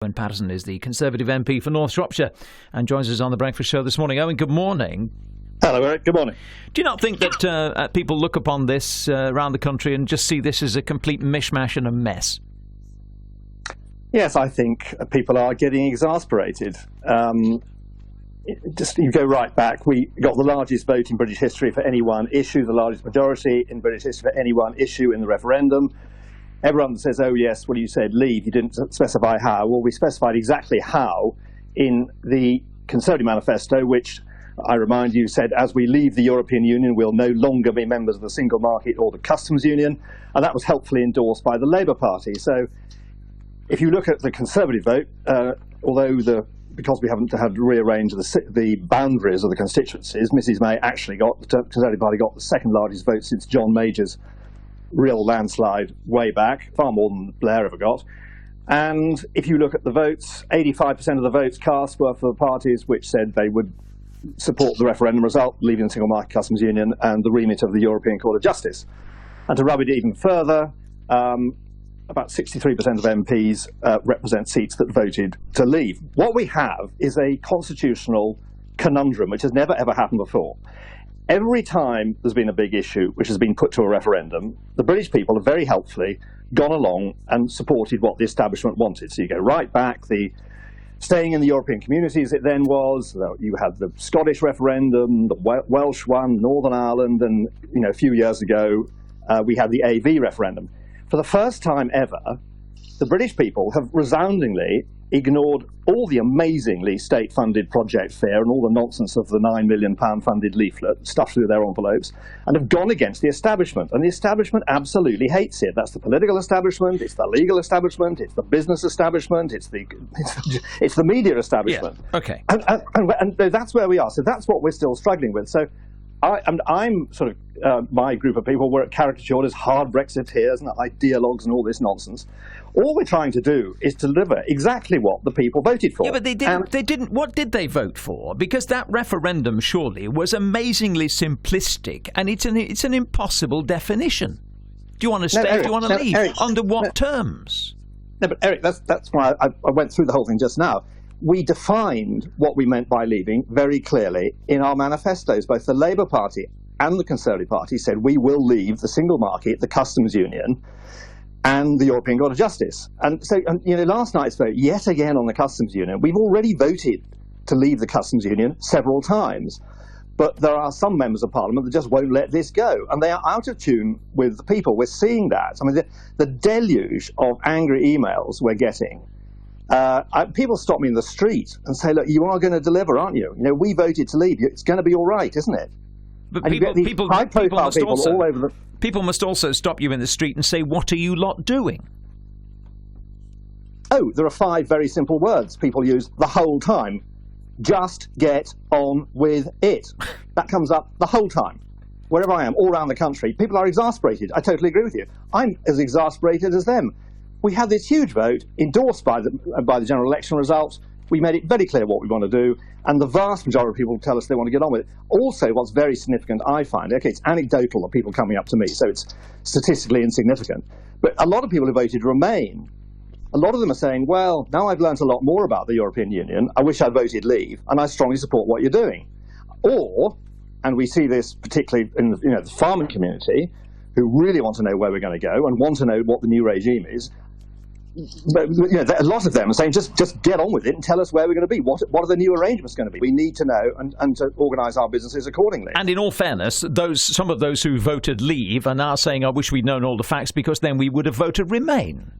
Owen Paterson is the Conservative MP for North Shropshire and joins us on the Breakfast Show this morning. Owen, good morning. Hello, Eric. Good morning. Do you not think that people look upon this around the country and just see this as a complete mishmash and a mess? Yes, I think people are getting exasperated. You go right back. We got the largest vote in British history for any one issue, the largest majority in British history for any one issue in the referendum. Everyone says, oh yes, well you said leave, you didn't specify how. Well, we specified exactly how in the Conservative manifesto, which I remind you said, as we leave the European Union, we'll no longer be members of the single market or the customs union, and that was helpfully endorsed by the Labour Party. So if you look at the Conservative vote, because we haven't had to rearrange the boundaries of the constituencies, Mrs May actually got, the Conservative Party got the second largest vote since John Major's real landslide way back, far more than Blair ever got. And if you look at the votes, 85% of the votes cast were for the parties which said they would support the referendum result, leaving the single market customs union and the remit of the European Court of Justice. And to rub it even further, about 63% of MPs represent seats that voted to leave. What we have is a constitutional conundrum which has never ever happened before. Every time there's been a big issue which has been put to a referendum, the British people have very helpfully gone along and supported what the establishment wanted. So you go right back, the staying in the European communities it then was, you had the Scottish referendum, the Welsh one, Northern Ireland, and a few years ago we had the AV referendum. For the first time ever, the British people have resoundingly ignored all the amazingly state-funded project fare and all the nonsense of the £9 million funded leaflet stuffed through their envelopes, and have gone against the establishment. And the establishment absolutely hates it. That's the political establishment, it's the legal establishment, it's the business establishment, it's the media establishment. Yeah. Okay. And that's where we are. So that's what we're still struggling with. So I'm sort of, my group of people were caricatured as hard Brexiteers and ideologues and all this nonsense. All we're trying to do is deliver exactly what the people voted for. Yeah, but they didn't. What did they vote for? Because that referendum surely was amazingly simplistic, and it's an impossible definition. Do you want to stay? Eric, do you want to leave? Eric, under what terms? No, but Eric, that's why I went through the whole thing just now. We defined what we meant by leaving very clearly in our manifestos. Both the Labour Party and the Conservative Party said we will leave the single market, the customs union, and the European Court of Justice. And so, last night's vote, yet again on the customs union, we've already voted to leave the customs union several times. But there are some members of Parliament that just won't let this go. And they are out of tune with the people. We're seeing that. I mean, the deluge of angry emails we're getting. People stop me in the street and say, look, you are going to deliver, aren't you? We voted to leave. It's going to be all right, isn't it? But and people all over the... People must also stop you in the street and say, what are you lot doing? Oh, there are 5 very simple words people use the whole time. Just get on with it. That comes up the whole time. Wherever I am, all around the country, people are exasperated. I totally agree with you. I'm as exasperated as them. We had this huge vote endorsed by the general election results. We made it very clear what we want to do, and the vast majority of people tell us they want to get on with it. Also, what's very significant, I find, it's anecdotal of people coming up to me, so it's statistically insignificant, but a lot of people who voted Remain, a lot of them are saying, well, now I've learnt a lot more about the European Union, I wish I'd voted Leave, and I strongly support what you're doing. Or, and we see this particularly in the farming community, who really want to know where we're going to go and want to know what the new regime is. But a lot of them are saying, just get on with it and tell us where we're going to be. What are the new arrangements going to be? We need to know and to organise our businesses accordingly. And in all fairness, some of those who voted Leave are now saying, I wish we'd known all the facts because then we would have voted Remain.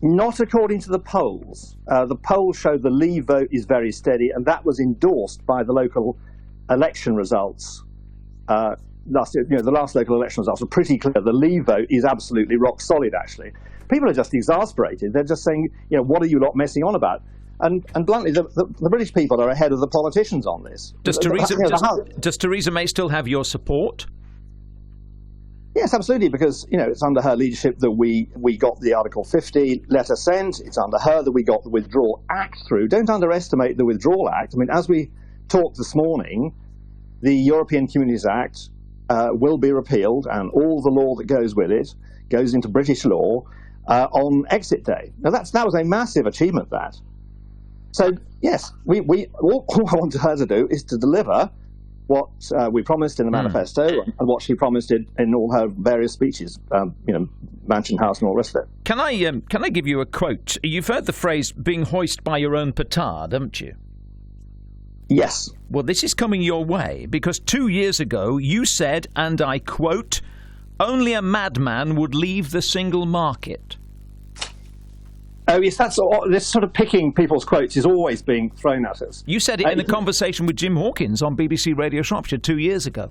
Not according to the polls. The polls show the Leave vote is very steady, and that was endorsed by the local election results. Last year, the last local election results were pretty clear. The Leave vote is absolutely rock solid, actually. People are just exasperated. They're just saying, what are you lot messing on about? And bluntly, the British people are ahead of the politicians on this. Does Theresa May still have your support? Yes, absolutely, because it's under her leadership that we got the Article 50 letter sent. It's under her that we got the Withdrawal Act through. Don't underestimate the Withdrawal Act. I mean, as we talked this morning, the European Communities Act will be repealed, and all the law that goes with it goes into British law on exit day. Now, that was a massive achievement, that. So, yes, we all I want her to do is to deliver what we promised in the manifesto and what she promised in all her various speeches, Mansion House and all the rest of it. Can I give you a quote? You've heard the phrase being hoist by your own petard, haven't you? Yes. Well, this is coming your way because 2 years ago you said, and I quote, "Only a madman would leave the single market." Oh, yes, this sort of picking people's quotes is always being thrown at us. You said it in a conversation with Jim Hawkins on BBC Radio Shropshire 2 years ago.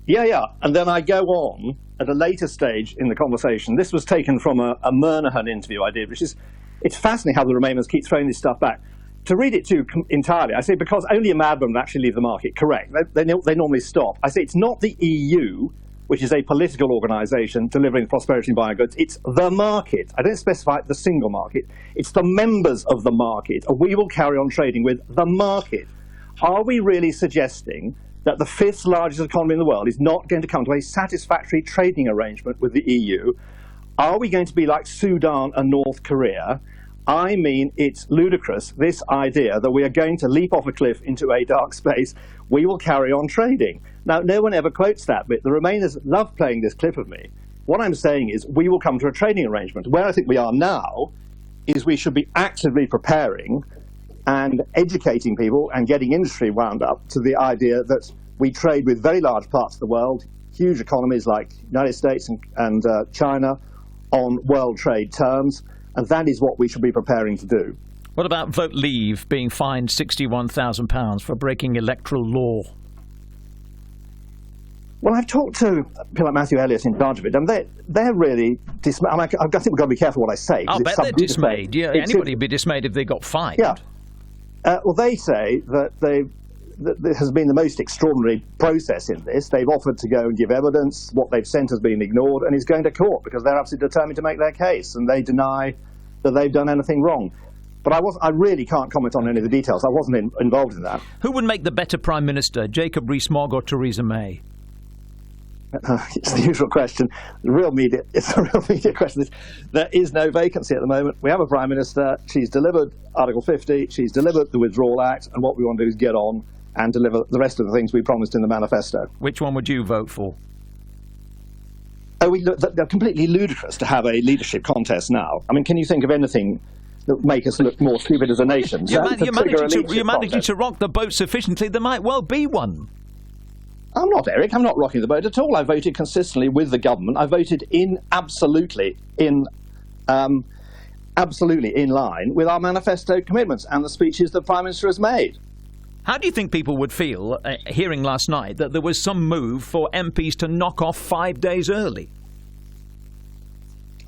Yeah. And then I go on at a later stage in the conversation. This was taken from a Murnahan interview I did, it's fascinating how the Remainers keep throwing this stuff back. To read it to you entirely, I say, because only a madman would actually leave the market. Correct. They normally stop. I say it's not the EU, which is a political organisation delivering prosperity and buying goods. It's the market. I don't specify the single market. It's the members of the market. And we will carry on trading with the market. Are we really suggesting that the fifth largest economy in the world is not going to come to a satisfactory trading arrangement with the EU? Are we going to be like Sudan and North Korea? I mean, it's ludicrous, this idea that we are going to leap off a cliff into a dark space. We will carry on trading. Now, no one ever quotes that bit. The Remainers love playing this clip of me. What I'm saying is we will come to a trading arrangement. Where I think we are now is we should be actively preparing and educating people and getting industry wound up to the idea that we trade with very large parts of the world, huge economies like the United States and China, on world trade terms. And that is what we should be preparing to do. What about Vote Leave being fined £61,000 for breaking electoral law? Well, I've talked to people like Matthew Elliott in charge of it, and they're really dismayed. I think we've got to be careful what I say. I'll bet they're dismayed. Yeah, anybody would be dismayed if they got fined. Yeah. Well, they say that there has been the most extraordinary process in this. They've offered to go and give evidence. What they've sent has been ignored, and it's going to court because they're absolutely determined to make their case, and they deny that they've done anything wrong. But I really can't comment on any of the details. I wasn't involved in that. Who would make the better Prime Minister, Jacob Rees-Mogg or Theresa May? It's the usual question. It's a real media question. There is no vacancy at the moment. We have a Prime Minister. She's delivered Article 50. She's delivered the Withdrawal Act. And what we want to do is get on and deliver the rest of the things we promised in the manifesto. Which one would you vote for? They're completely ludicrous to have a leadership contest now. I mean, can you think of anything that would make us look more stupid as a nation? You're managing to rock the boat sufficiently, there might well be one. I'm not, Eric. I'm not rocking the boat at all. I voted consistently with the government. I voted absolutely in line with our manifesto commitments and the speeches the Prime Minister has made. How do you think people would feel hearing last night that there was some move for MPs to knock off 5 days early?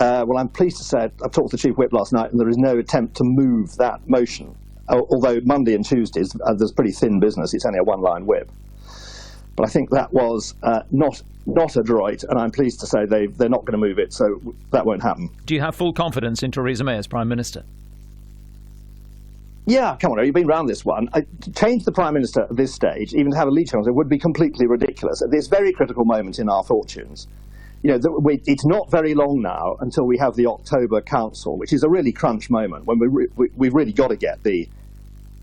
Well, I'm pleased to say I've talked to the Chief Whip last night and there is no attempt to move that motion. Although Monday and Tuesdays, there's pretty thin business. It's only a one-line whip. But I think that was not adroit, and I'm pleased to say they're not going to move it, so that won't happen. Do you have full confidence in Theresa May as Prime Minister? Yeah, come on, you've been around this one. To change the Prime Minister at this stage, even to have a lead chance, it would be completely ridiculous. At this very critical moment in our fortunes, it's not very long now until we have the October Council, which is a really crunch moment when we've really got to get the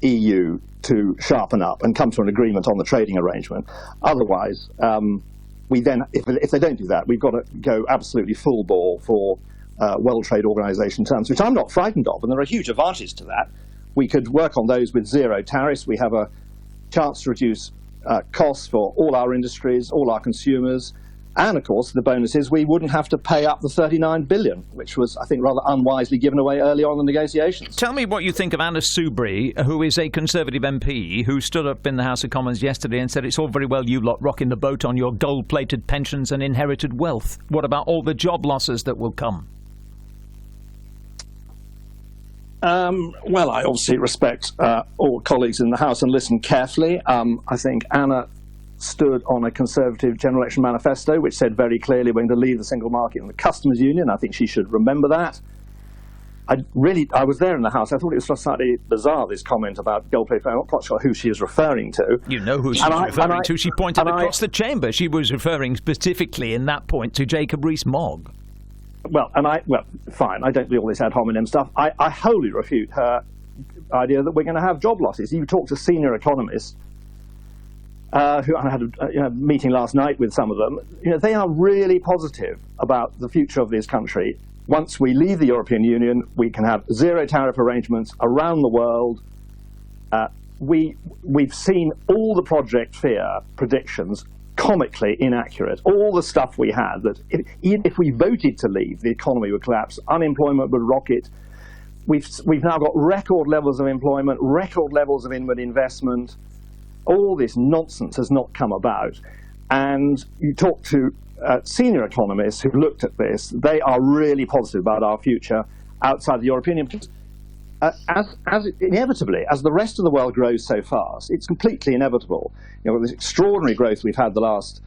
EU to sharpen up and come to an agreement on the trading arrangement. Otherwise, if they don't do that, we've got to go absolutely full bore for World Trade Organization terms, which I'm not frightened of, and there are huge advantages to that. We could work on those with zero tariffs. We have a chance to reduce costs for all our industries, all our consumers, and of course the bonus is we wouldn't have to pay up the $39 billion, which was, I think, rather unwisely given away early on in the negotiations. Tell me what you think of Anna Soubry, who is a Conservative MP, who stood up in the House of Commons yesterday and said it's all very well you lot rocking the boat on your gold-plated pensions and inherited wealth. What about all the job losses that will come? Well, I obviously respect all colleagues in the House and listen carefully. I think Anna stood on a Conservative general election manifesto which said very clearly we're going to leave the single market and the customs union. I think she should remember that. I was there in the House. I thought it was slightly bizarre, this comment about gold-plated. I'm not quite sure who she is referring to. You know who she was referring to. She pointed across the chamber. She was referring specifically in that point to Jacob Rees-Mogg. Well, fine. I don't do all this ad hominem stuff. I wholly refute her idea that we're going to have job losses. You talk to senior economists, who I had a meeting last night with some of them. They are really positive about the future of this country. Once we leave the European Union, we can have zero tariff arrangements around the world. We've seen all the Project Fear predictions comically inaccurate. All the stuff we had, that even if we voted to leave, the economy would collapse, unemployment would rocket. We've now got record levels of employment, record levels of inward investment. All this nonsense has not come about. And you talk to senior economists who've looked at this, they are really positive about our future outside the European Union. Inevitably, as the rest of the world grows so fast, it's completely inevitable. This extraordinary growth we've had the last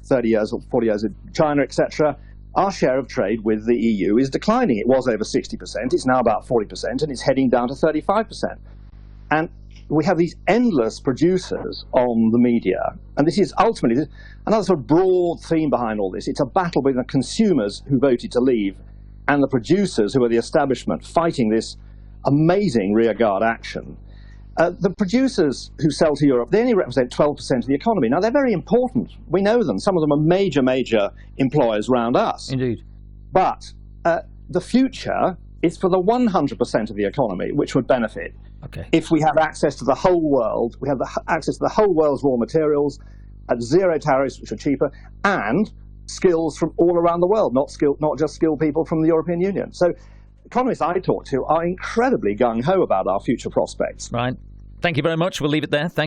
30 years or 40 years in China, etc., our share of trade with the EU is declining. It was over 60%, it's now about 40%, and it's heading down to 35%. And we have these endless producers on the media, and this is ultimately another sort of broad theme behind all this. It's a battle between the consumers who voted to leave and the producers who are the establishment fighting this amazing rearguard action. The producers who sell to Europe, they only represent 12% of the economy. Now, they're very important. We know them. Some of them are major, major employers around us. Indeed. But the future is for the 100% of the economy, which would benefit. Okay. If we have access to the whole world, we have access to the whole world's raw materials at zero tariffs, which are cheaper, and skills from all around the world, not just skilled people from the European Union. So economists I talk to are incredibly gung-ho about our future prospects. Right. Thank you very much. We'll leave it there. Thank